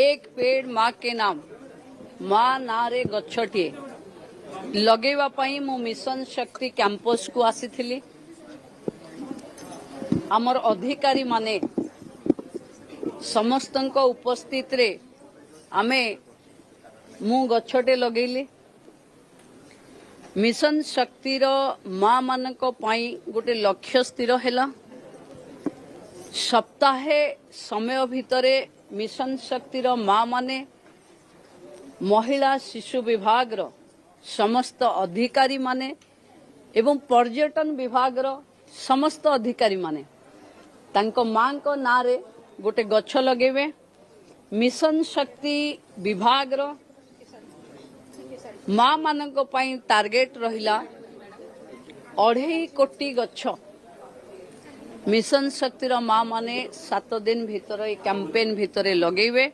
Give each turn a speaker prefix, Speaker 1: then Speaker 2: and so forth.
Speaker 1: एक पेड़ माँ के नाम माँ नारे गछटे लगेवा पई मु मिशन शक्ति कैंपस को आसीथिली। आमर अधिकारी माने समस्तंक उपस्थित रे आमे मु गछटे लगेली। मिशन शक्तिर माँ मानक पई गोटे लक्ष्य स्थिर हैला। सप्ताहे समय भितरे मिशन शक्तिर माँ माने महिला शिशु विभाग रो समस्त अधिकारी माने एवं पर्यटन विभाग रो समस्त अधिकारी माने तांको मां को नारे गोटे गछ लगेबे। मिशन शक्ति विभाग रो माँ मानक पई टार्गेट रहिला 2.5 कोटी गछ। मिशन शक्तिर माँ माने 7 दिन भितर कैंपेन भितर लगेबे।